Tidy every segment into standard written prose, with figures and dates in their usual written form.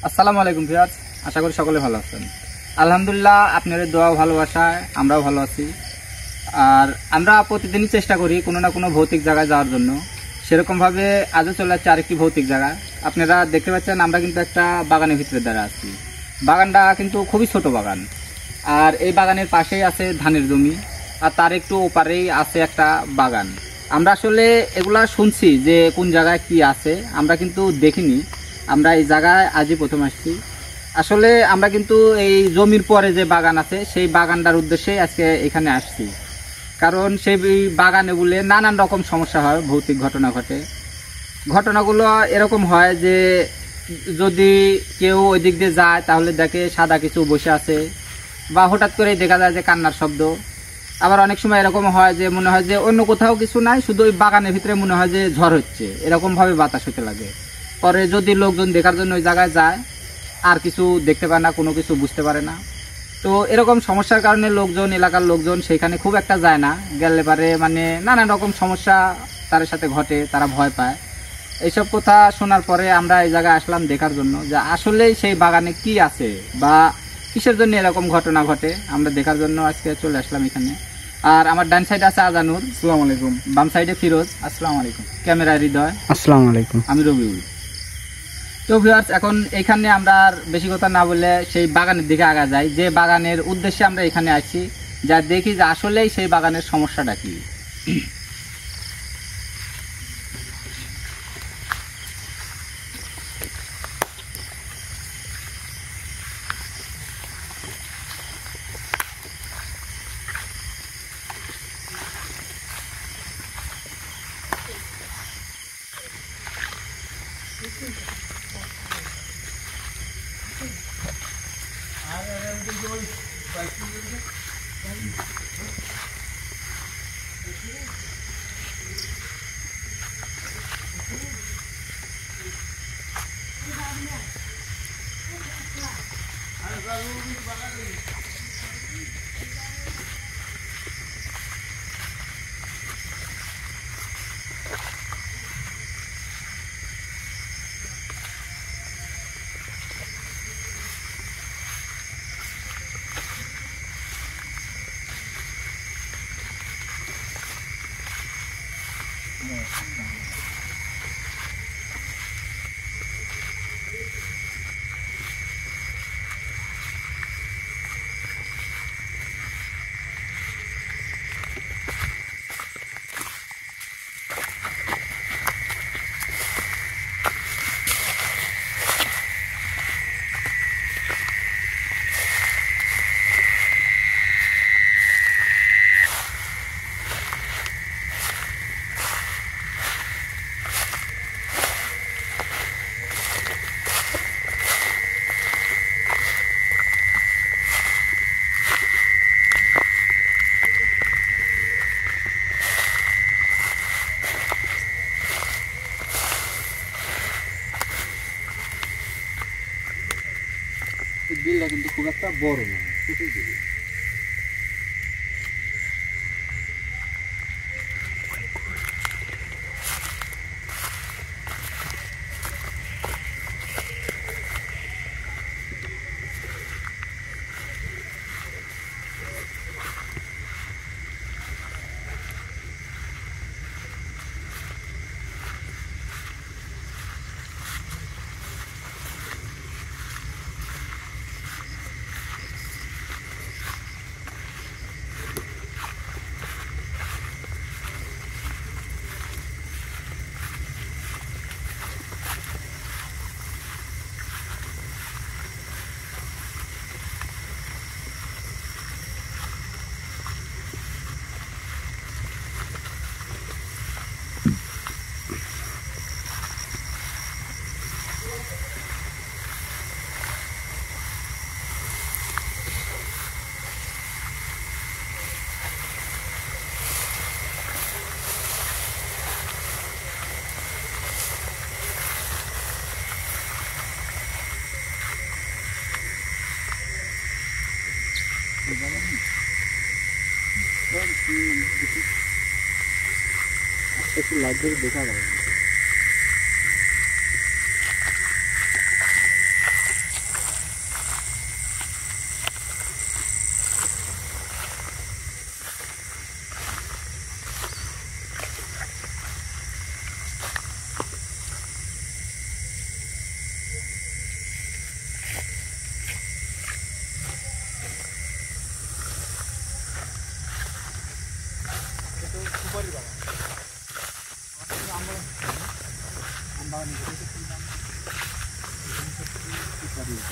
আসসালামু আলাইকুম ভিউয়ার্স, আশা করি সকলে ভালো আছেন। আলহামদুলিল্লাহ, আপনাদের দোয়া ভালোবাসায় আমরাও ভালো আছি। আর আমরা প্রতিদিনই চেষ্টা করি কোনো না কোনো ভৌতিক জায়গায় যাওয়ার জন্য। সেরকমভাবে আজও চলে যাচ্ছে আরেকটি ভৌতিক জায়গা। আপনারা দেখতে পাচ্ছেন আমরা কিন্তু একটা বাগানের ভিতরে দাঁড়া আছি। বাগানটা কিন্তু খুবই ছোট বাগান, আর এই বাগানের পাশেই আছে ধানের জমি, আর তার একটু ওপারেই আছে একটা বাগান। আমরা আসলে এগুলা শুনছি যে কোন জায়গায় কি আছে, আমরা কিন্তু দেখিনি। আমরা এই জায়গায় আজই প্রথম আসছি। আসলে আমরা কিন্তু এই জমির পরে যে বাগান আছে সেই বাগানটার উদ্দেশ্যেই আজকে এখানে আসছি, কারণ সেই বাগানে বলে নানান রকম সমস্যা হয়, ভৌতিক ঘটনা ঘটে। ঘটনাগুলো এরকম হয় যে যদি কেউ ওই দিক দিয়ে যায় তাহলে দেখে সাদা কিছু বসে আছে, বা হঠাৎ করেই দেখা যায় যে কান্নার শব্দ। আবার অনেক সময় এরকম হয় যে মনে হয় যে অন্য কোথাও কিছু নাই, শুধু ওই বাগানের ভিতরে মনে হয় যে ঝড় হচ্ছে, এরকমভাবে বাতাস হতে লাগে। পরে যদি লোকজন দেখার জন্য ওই জায়গায় যায়, আর কিছু দেখতে পায় না, কোনো কিছু বুঝতে পারে না। তো এরকম সমস্যার কারণে লোকজন, এলাকার লোকজন সেইখানে খুব একটা যায় না। গেলে পারে মানে নানান রকম সমস্যা তার সাথে ঘটে, তারা ভয় পায়। এইসব কথা শোনার পরে আমরা এই জায়গায় আসলাম দেখার জন্য যে আসলেই সেই বাগানে কি আছে বা কিসের জন্য এরকম ঘটনা ঘটে, আমরা দেখার জন্য আজকে চলে আসলাম এখানে। আর আমার ডান সাইডে আছে আজানুর, আসসালামু আলাইকুম। বাম সাইডে ফিরোজ, আসসালামু আলাইকুম। ক্যামেরায় হৃদয়, আসসালামু আলাইকুম। আমি রবিউল। তো ভিউয়ার্স, এখন এইখানে আমরা আর বেশি কথা না বলে সেই বাগানের দিকে আগা যাই, যে বাগানের উদ্দেশ্যে আমরা এখানে আসছি, যা দেখি যে আসলেই সেই বাগানের সমস্যাটা কি। বিলটা কিন্তু খুব একটা বড় না, ছোটই বিল। একটু লাইট দেখা যায়।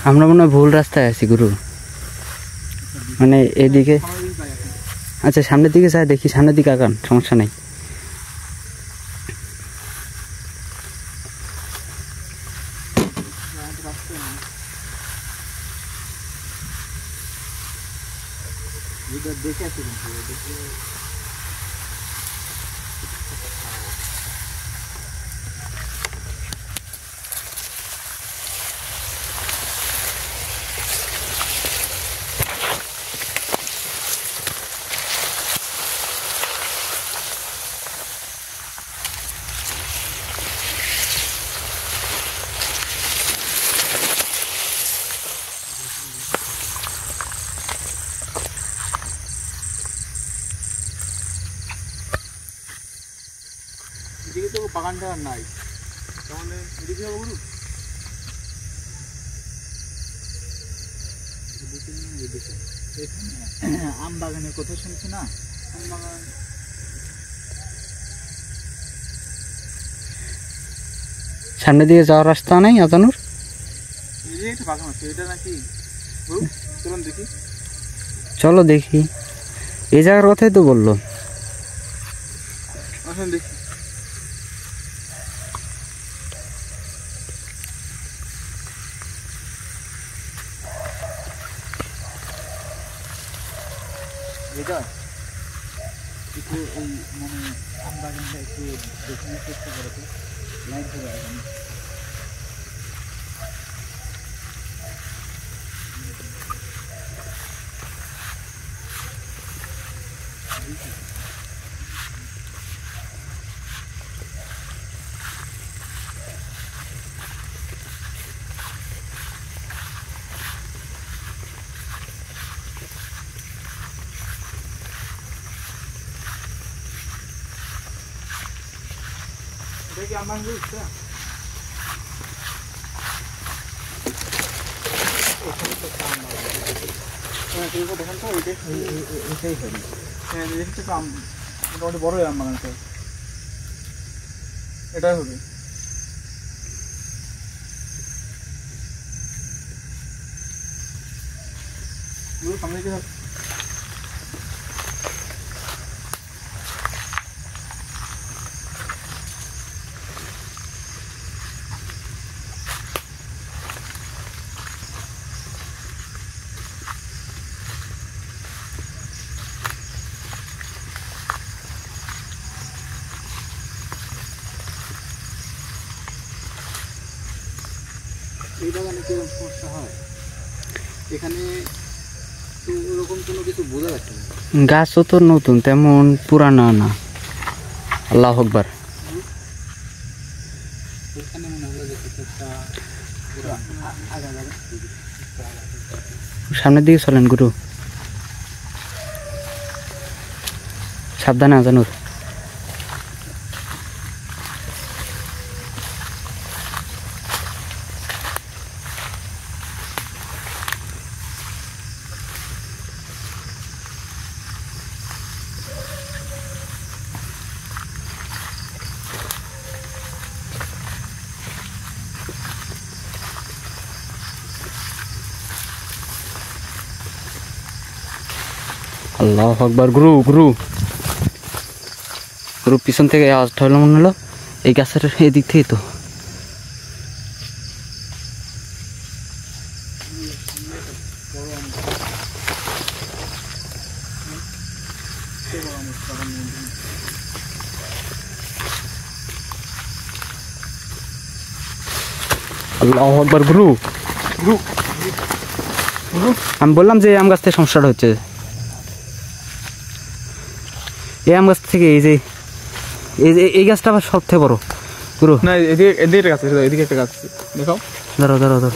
আমরা মনে হয় ভুল রাস্তায় আছি গুরু, মানে এদিকে। আচ্ছা সামনের দিকে যাই দেখি, সামনের দিকে আগান, সমস্যা নেই। দেখে আসি এদিকে তো বাগানটা আর নাই, তাহলে এদিকে যাবো গুরু। আম বাগানের কথা শুনছি না, আম বাগান সামনের দিকে যাওয়ার রাস্তা নেই আজানুর? এই যে একটা বাগান আছে, এটা নাকি গুরু? চলুন দেখি। চলো দেখি, এই জায়গার কথাই তো বললো। আসুন দেখি। এটা একটু ওই মানে আম বাগানটা একটু দেখে চেষ্টা করে তো, লাইন করে এখন দেখি আমার বুঝতে দেখেন তো এটাই হবে। হ্যাঁ দেখছি তো আম মোটামুটি বড়ই আম বাগানটা, এটাই হবে। সামনে কি এই বাগানে কিরকম সমস্যা হয় এখানে তো ওরকম কোনো কিছু বোঝা যাচ্ছে না। গাছও তো নতুন, তেমন পুরানো না। আল্লাহ আকবার। এখানে মনে হলো যে একটা সামনের দিকে চলেন গুরু, সাবধানে আজানুর। আল্লাহ আকবার। গুরু গুরু গুরু পিছন থেকে আওয়াজটা হলো মনে হলো এই গাছের এদিক থেকে তো। আল্লাহ আকবার। গুরু গুরু আমি বললাম যে আম গাছ থেকে সমস্যাটা হচ্ছে, এই আম গাছ থেকে এই যে এই গাছটা আবার সব থেকে বড় গুরু। না এদিকে এদিকে একটা গাছ আছে, এদিকে একটা গাছ আছে, দেখাও। ধরো ধরো ধরো,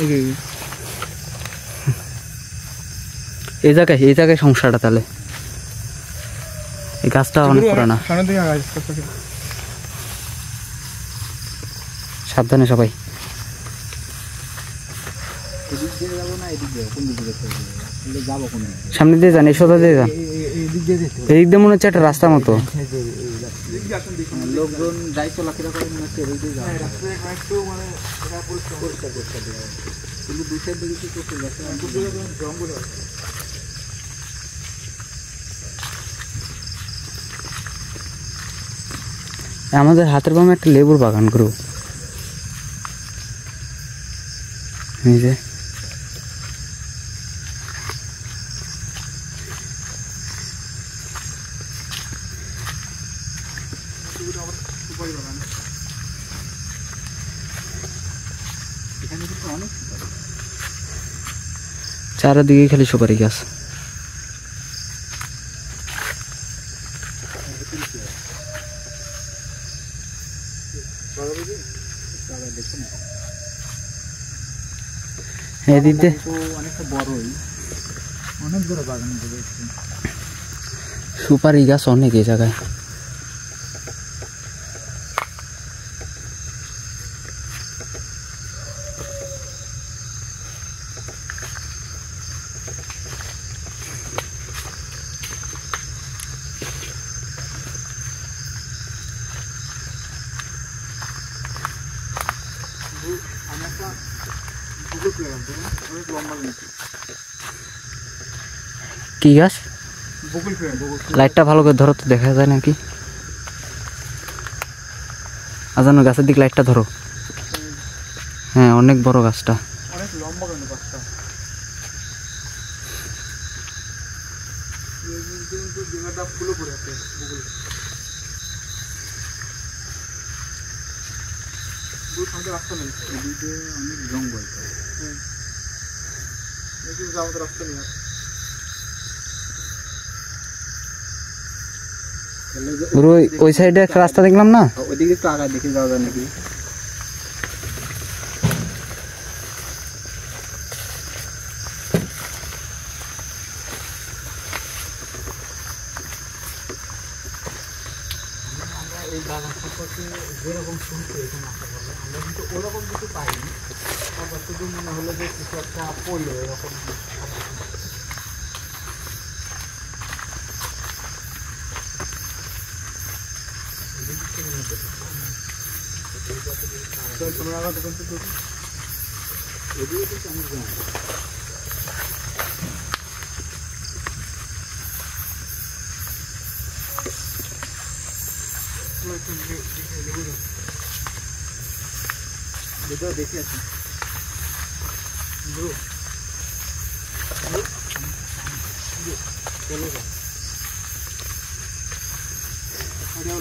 এই জায়গায় সমস্যাটা। তাহলে এই গাছটা অনেক পুরানা। সাবধানে সবাই। এদিক দিয়ে যাবো না এদিক দিয়ে কোন দিকে যেতে হবে যাবো কোন দিকে সামনে দিয়ে যান, এই সোজা দিয়ে যান। এদিক দিয়ে যেতে এদিক দিয়ে মনে হচ্ছে একটা রাস্তার মতো। লোকজন যাই চলাফেরা করে মনে হচ্ছে এদিক দিয়ে যাবে একটু মানে পরিষ্কার পরিষ্কার দেওয়া কিন্তু দুই সাইড দিকে কি করতে যাচ্ছে জঙ্গল আছে। আমাদের হাতের বামে একটা লেবুর বাগান গুরু, এই যে এখানে কিন্তু অনেক চারিদিকে খালি সুপারি গাছ। এদিক দিয়ে অনেকটা বড়ই, অনেক বড় বাগান রয়েছে। সুপারি গাছ অনেক এই জায়গায়। আমি একটা গুগল পেলাম, অনেক লম্বা কিন্তু কি গাছ? বকুল ফ্রেম। লাইটটা ভালো করে ধরো তো, দেখা যায় নাকি? আজানো গাছের দিকে লাইটটা ধরো। হ্যাঁ, অনেক বড় গাছটা। অনেক লম্বা কিন্তু গাছটা। জায়গাটা ফুলে পড়ে আছে বকুল। রাস্তা নেই, এদিকে অনেক জঙ্গল। হ্যাঁ, যাওয়ার রাস্তা নেই। ওই সাইডে একটা রাস্তা দেখলাম না, ওইদিকে একটু আগায় দেখে যাওয়া যায় নাকি? এই বাগান সম্পর্কে যেরকম শুনছি এখানে আসার পরে আমরা কিন্তু ওরকম কিছু পাইনি। তারপর শুধু মনে হলো যে কিছু একটা পড়লো এরকম। দেখে আছি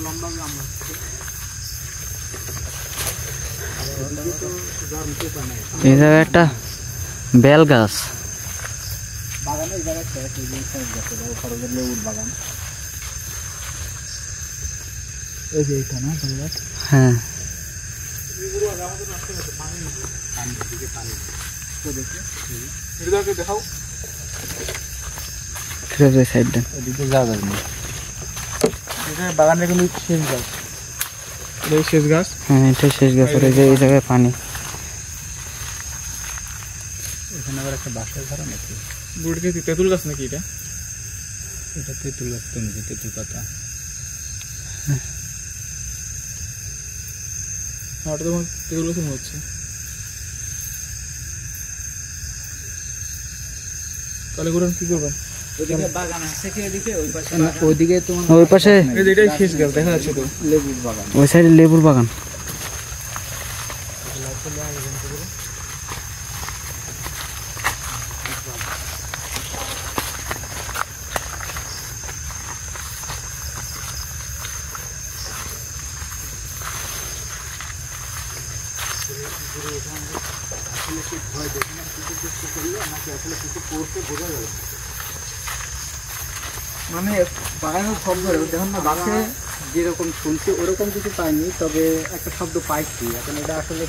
লম্বা আমরা এই জায়গায় একটা বেল গাছ। বাগানে এই জায়গায় খরচের লেবুর বাগান। এই যে এইটা না গাছ। হ্যাঁ, দেখাও সাইড দেন। ওদিকে যাওয়া যাবে না, বাগানের কিন্তু শেষ গাছ। শেষ গাছ। হ্যাঁ, এটাই শেষ গাছ। আর এই যে এই জায়গায় পানি। এখানে আবার একটা বাসার ঘর নাকি? বুড়িকে তেঁতুল গাছ নাকি এটা? এটা তেঁতুল গাছ তো নাকি, তেঁতুল পাতা। ওটা তো তেঁতুল গাছ মনে হচ্ছে। তাহলে ঘুরেন কি করবেন? ওই পাশে এটাই শেষ গাছ দেখা যাচ্ছে তো, লেবুর বাগান। ওই সাইডে লেবুর বাগান। মানে বাগানের শব্দ দেখুন না, বাসে যেরকম শুনছি ওরকম কিছু পাইনি, তবে একটা শব্দ পাইছি। এখন এটা আসলে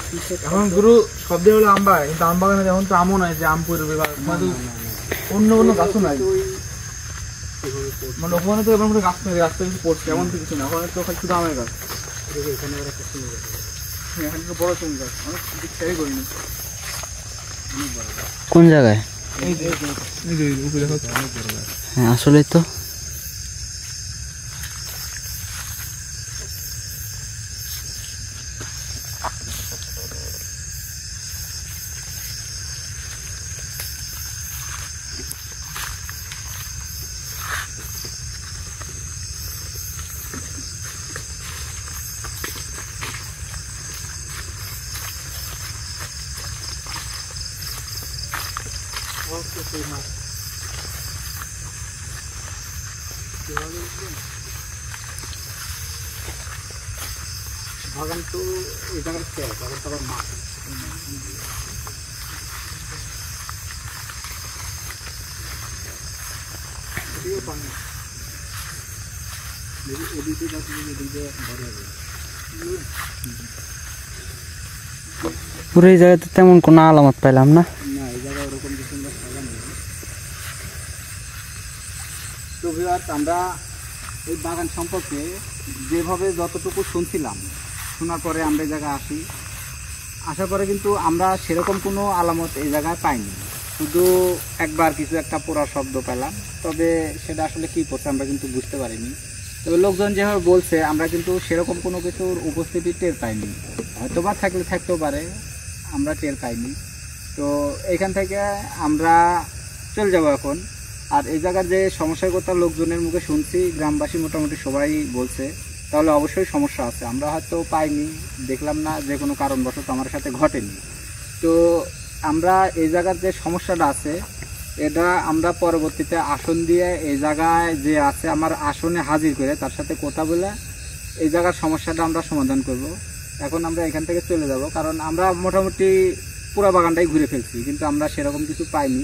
এখন গুরু শব্দ হলো আম বাগান, কিন্তু আম বাগানে যেমন তো আমও নাই যে আম পড়বে, অন্য কোনো গাছও নাই। মানে ওখানে তো এমন কোনো গাছ নাই, গাছটা কিছু পড়ছে এমন তো কিছু না। ওখানে তো শুধু আমের গাছ। এখানে একটা চুন গাছ, এখানে তো বড় চুন গাছ, অনেক খেয়াই করিনি। কোন জায়গায়? হ্যাঁ আসলে তো বাগান তো এই জায়গার খেয়ে বাগান তো আবার মাছ পুরো এই জায়গাতে তেমন কোনো আলামত পাইলাম না। না, এই জায়গায় ওরকম কিছু আমরা বাগান নেই। তো ভিউয়ার্স, আমরা এই বাগান সম্পর্কে যেভাবে যতটুকু শুনছিলাম, শোনার পরে আমরা এই জায়গায় আসার পরে কিন্তু আমরা সেরকম কোনো আলামত এই জায়গায় পাইনি। শুধু একবার কিছু একটা পোড়া শব্দ পেলাম, তবে সেটা আসলে কী করছে আমরা কিন্তু বুঝতে পারিনি। তবে লোকজন যেভাবে বলছে আমরা কিন্তু সেরকম কোনো কিছুর উপস্থিতি টের পাইনি, হয়তো বা থাকতেও পারে, আমরা টের পাইনি। তো এখান থেকে আমরা চলে যাব এখন। আর এই জায়গার যে সমস্যার কথা লোকজনের মুখে শুনছি, গ্রামবাসী মোটামুটি সবাই বলছে, তাহলে অবশ্যই সমস্যা আছে। আমরা হয়তো পাইনি, দেখলাম না, যে কোনো কারণবশত আমার সাথে ঘটেনি। তো আমরা এই জায়গার যে সমস্যাটা আছে, এটা আমরা পরবর্তীতে আসন দিয়ে এই জায়গায় যে আছে আমার আসনে হাজির করে তার সাথে কথা বলে এই জায়গার সমস্যাটা আমরা সমাধান করব। এখন আমরা এখান থেকে চলে যাব, কারণ আমরা মোটামুটি পুরো বাগানটাই ঘুরে ফেলছি, কিন্তু আমরা সেরকম কিছু পাইনি।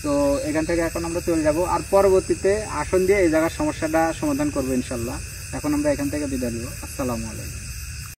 তো এখান থেকে এখন আমরা চলে যাব, আর পরবর্তীতে আসন দিয়ে এই জায়গার সমস্যাটা সমাধান করবো ইনশাল্লাহ। এখন আমরা এখান থেকে বিদায় নেব। আসসালামু আলাইকুম।